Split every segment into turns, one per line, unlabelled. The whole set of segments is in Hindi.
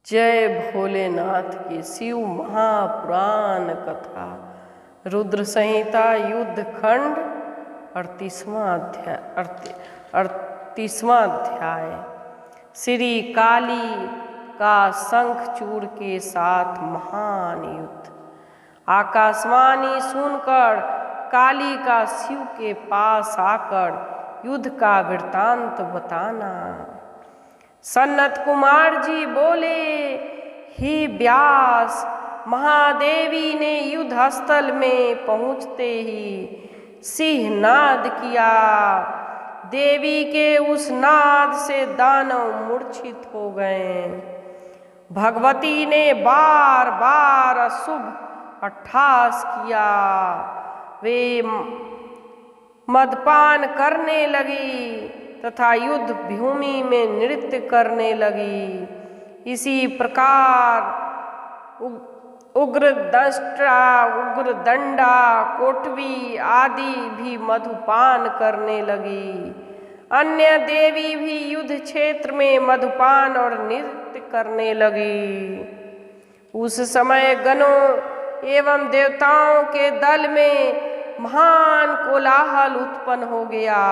जय भोलेनाथ की शिव महापुराण कथा रुद्र संहिता युद्ध खंड 38वां अध्याय। श्री काली का शंखचूड़ के साथ महान युद्ध। आकाशवाणी सुनकर काली का शिव के पास आकर युद्ध का वृत्तांत बताना। सनत कुमार जी बोले, ही व्यास, महादेवी ने युद्ध स्थल में पहुँचते ही सिंहनाद किया। देवी के उस नाद से दानव मूर्छित हो गए। भगवती ने बार बार अशुभ अट्टहास किया। वे मदपान करने लगी तथा युद्ध भूमि में नृत्य करने लगी। इसी प्रकार उग्रदंष्ट्रा, उग्रदंडा, कोटवी आदि भी मधुपान करने लगी। अन्य देवी भी युद्ध क्षेत्र में मधुपान और नृत्य करने लगी। उस समय गणों एवं देवताओं के दल में महान कोलाहल उत्पन्न हो गया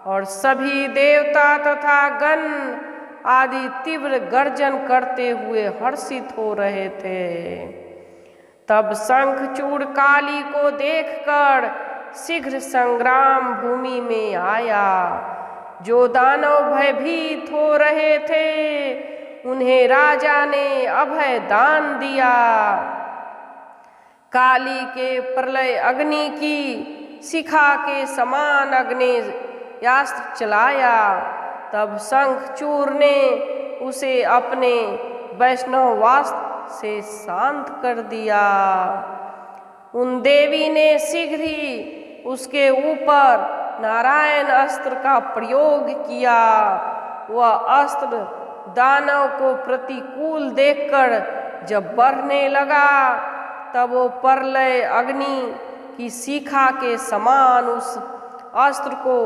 और सभी देवता तथा गण आदि तीव्र गर्जन करते हुए हर्षित हो रहे थे। तब शंखचूड़ काली को देखकर शीघ्र संग्राम भूमि में आया। जो दानव भयभीत हो रहे थे उन्हें राजा ने अभय दान दिया। काली के प्रलय अग्नि की शिखा के समान अग्नेयास्त्र चलाया। तब शंखचूड़ ने उसे अपने वैष्णवास्त्र से शांत कर दिया। उन देवी ने शीघ्र ही उसके ऊपर नारायण अस्त्र का प्रयोग किया। वह अस्त्र दानव को प्रतिकूल देखकर जब बढ़ने लगा तब वो प्रलय अग्नि की शिखा के समान उस अस्त्र को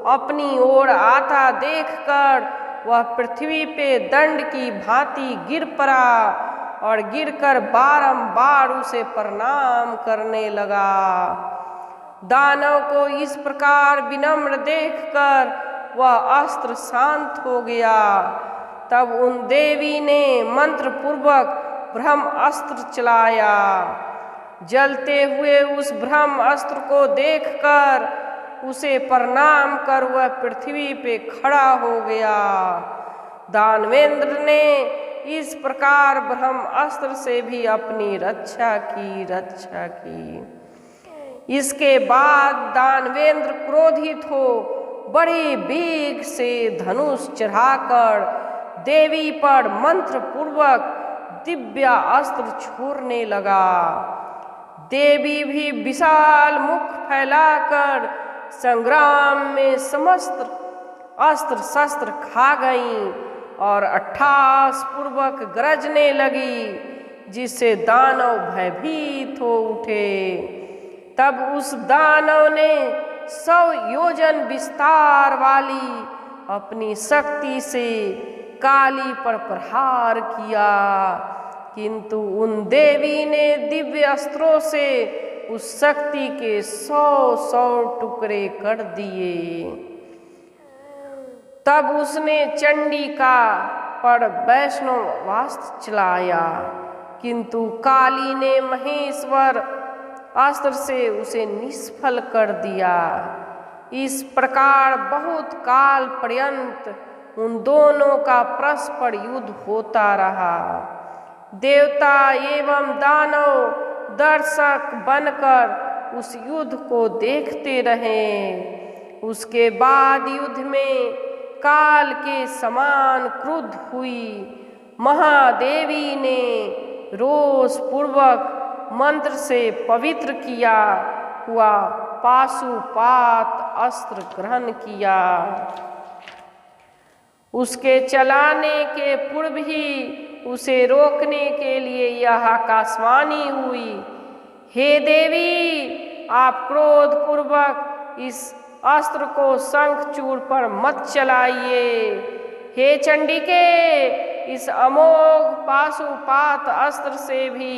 अपनी ओर आता देखकर वह पृथ्वी पे दंड की भांति गिर पड़ा और गिरकर बारंबार उसे प्रणाम करने लगा। दानव को इस प्रकार विनम्र देखकर वह अस्त्र शांत हो गया। तब उन देवी ने मंत्र पूर्वक ब्रह्म अस्त्र चलाया। जलते हुए उस ब्रह्म अस्त्र को देखकर उसे प्रणाम कर वह पृथ्वी पे खड़ा हो गया। दानवेंद्र ने इस प्रकार ब्रह्म अस्त्र से भी अपनी रक्षा की। इसके बाद दानवेंद्र क्रोधित हो बड़े वेग से धनुष चढ़ाकर देवी पर मंत्र पूर्वक दिव्य अस्त्र छोड़ने लगा। देवी भी विशाल मुख फैलाकर संग्राम में समस्त अस्त्र शस्त्र खा गईं और अट्टहास पूर्वक गरजने लगी, जिससे दानव भयभीत हो उठे। तब उस दानव ने 100 योजन विस्तार वाली अपनी शक्ति से काली पर प्रहार किया, किंतु उन देवी ने दिव्य अस्त्रों से उस शक्ति के 100 टुकड़े कर दिए। तब उसने चंडिका पर वैष्णवास्त्र चलाया, किंतु काली ने महेश्वर अस्त्र से उसे निष्फल कर दिया। इस प्रकार बहुत काल पर्यंत उन दोनों का परस्पर युद्ध होता रहा। देवता एवं दानव दर्शक बनकर उस युद्ध को देखते रहे। उसके बाद युद्ध में काल के समान क्रुद्ध हुई महादेवी ने रोष पूर्वक मंत्र से पवित्र किया हुआ पाशुपात अस्त्र ग्रहण किया। उसके चलाने के पूर्व ही उसे रोकने के लिए यह आकाशवाणी हुई, हे देवी, आप क्रोध पूर्वक इस अस्त्र को शंखचूड़ पर मत चलाइए। हे चंडिके, इस अमोघ पाशुपात अस्त्र से भी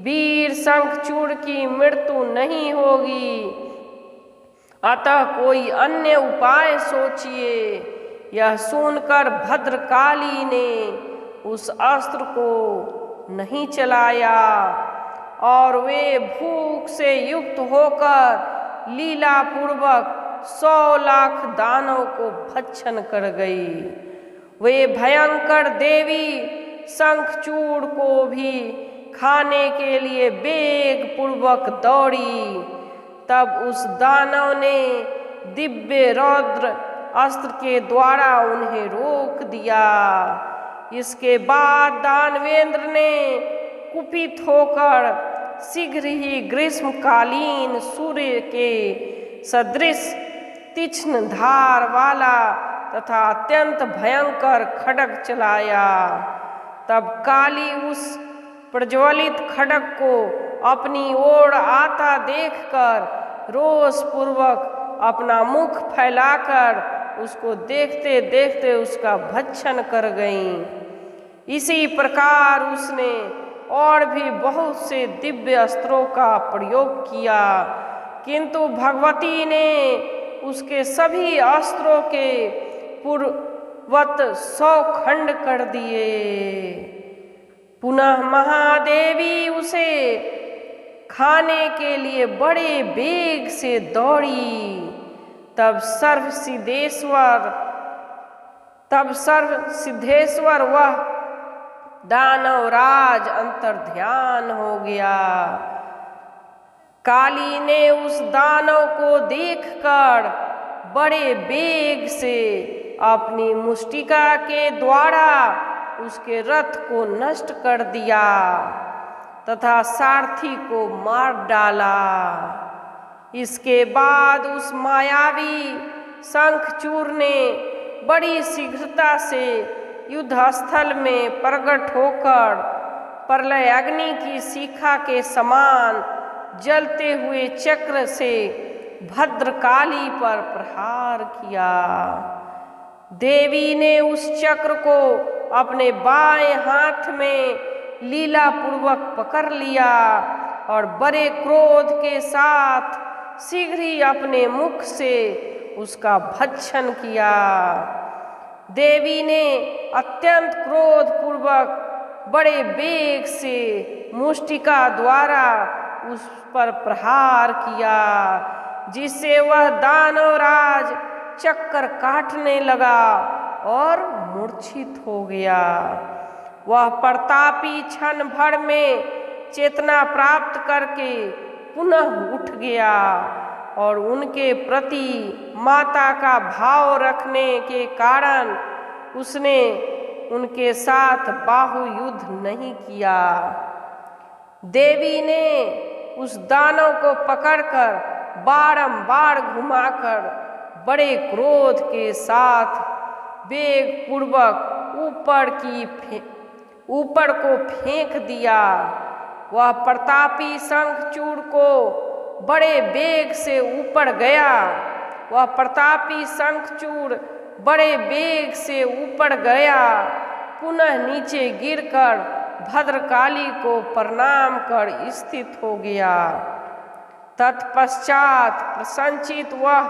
वीर शंखचूड़ की मृत्यु नहीं होगी, अतः कोई अन्य उपाय सोचिए। यह सुनकर भद्रकाली ने उस अस्त्र को नहीं चलाया और वे भूख से युक्त होकर लीला पूर्वक 100 लाख दानव को भक्षण कर गई। वे भयंकर देवी शंखचूड़ को भी खाने के लिए वेग पूर्वक दौड़ी। तब उस दानव ने दिव्य रौद्र अस्त्र के द्वारा उन्हें रोक दिया। इसके बाद दानवेंद्र ने कुपित होकर शीघ्र ही ग्रीष्मकालीन सूर्य के सदृश तीक्ष्ण धार वाला तथा अत्यंत भयंकर खड्ग चलाया। तब काली उस प्रज्वलित खड्ग को अपनी ओर आता देखकर रोषपूर्वक अपना मुख फैलाकर उसको देखते देखते उसका भक्षण कर गईं। इसी प्रकार उसने और भी बहुत से दिव्य अस्त्रों का प्रयोग किया, किंतु भगवती ने उसके सभी अस्त्रों के पूर्ववत 100 खंड कर दिए। पुनः महादेवी उसे खाने के लिए बड़े वेग से दौड़ी। तब सर्वसिद्धेश्वर वह दानवराज अंतर्ध्यान हो गया। काली ने उस दानव को देखकर बड़े वेग से अपनी मुष्टिका के द्वारा उसके रथ को नष्ट कर दिया तथा सारथी को मार डाला। इसके बाद उस मायावी शंखचूड़ ने बड़ी शीघ्रता से युद्ध स्थल में प्रकट होकर प्रलय अग्नि की शिखा के समान जलते हुए चक्र से भद्रकाली पर प्रहार किया। देवी ने उस चक्र को अपने बाएं हाथ में लीला पूर्वक पकड़ लिया और बड़े क्रोध के साथ शीघ्र ही अपने मुख से उसका भक्षण किया। देवी ने अत्यंत क्रोध पूर्वक बड़े वेग से मुष्टिका द्वारा उस पर प्रहार किया, जिससे वह दानवराज चक्कर काटने लगा और मूर्छित हो गया। वह प्रतापी क्षण भर में चेतना प्राप्त करके पुनः उठ गया और उनके प्रति माता का भाव रखने के कारण उसने उनके साथ बाहुयुद्ध नहीं किया। देवी ने उस दानव को पकड़कर बारंबार घुमाकर बड़े क्रोध के साथ वेग पूर्वक ऊपर को फेंक दिया। वह प्रतापी शंखचूड़ को बड़े वेग से ऊपर गया। वह प्रतापी शंखचूड़ बड़े वेग से ऊपर गया, पुनः नीचे गिरकर भद्रकाली को प्रणाम कर स्थित हो गया। तत्पश्चात प्रसन्नचित वह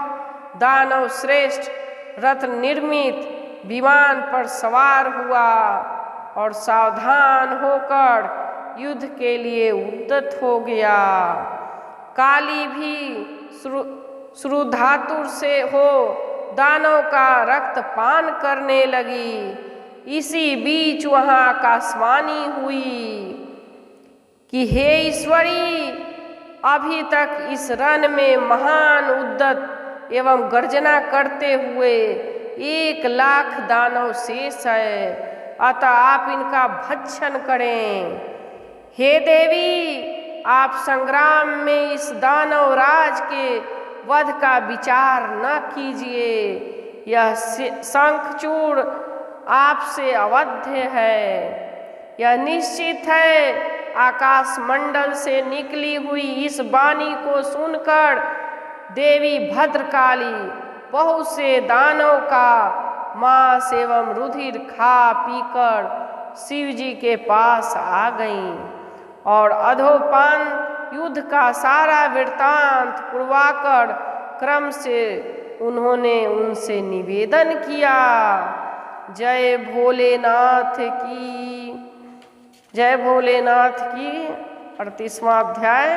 दानव श्रेष्ठ रथ निर्मित विमान पर सवार हुआ और सावधान होकर युद्ध के लिए उद्यत हो गया। काली भी श्रुधातुर से हो दानव का रक्त पान करने लगी। इसी बीच वहाँ आकाशवाणी हुई कि हे ईश्वरी, अभी तक इस रण में महान उद्यत एवं गर्जना करते हुए 1 लाख दानव शेष है, अतः आप इनका भक्षण करें। हे देवी, आप संग्राम में इस दानव राज के वध का विचार न कीजिए। यह शंखचूड़ आपसे अवध्य है। यह निश्चित है। आकाश मंडल से निकली हुई इस वाणी को सुनकर देवी भद्रकाली बहुत से दानव का मांस एवं रुधिर खा पीकर शिव जी के पास आ गईं और अधोपान युद्ध का सारा वृत्तांत पुरवाकर क्रम से उन्होंने उनसे निवेदन किया। जय भोलेनाथ की, जय भोलेनाथ की। 38वां अध्याय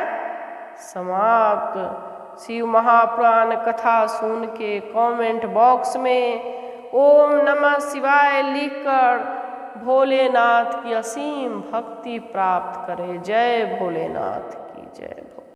समाप्त। शिव महापुराण कथा सुन के कमेंट बॉक्स में ओम नमः शिवाय लिखकर भोलेनाथ की असीम भक्ति प्राप्त करें। जय भोलेनाथ की जय।